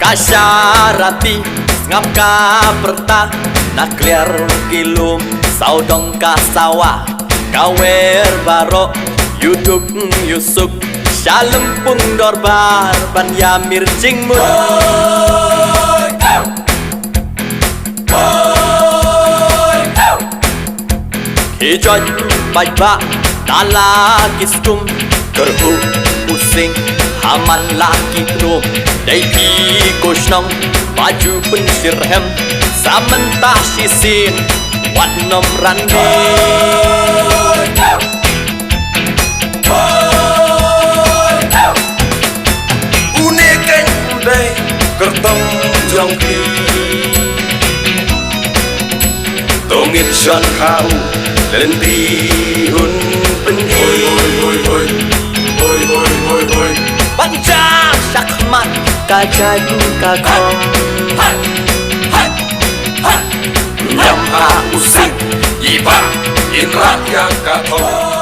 Kasyarati ngap ka perta nakliar kilum saudong kasawa kawer baro yuduk yusuk shalem pun dorbar ban yamir jingmun hijau bajba tala kiskum kerhu pusing haman laki trum dai pi kosnong baju pensirhem samentah sisin wat nom randi uniken dai kertong jongki tongin shan kau lenti un pendi Pancak sakmat kajagu kakong Nyam a usik Iba inrat yang katong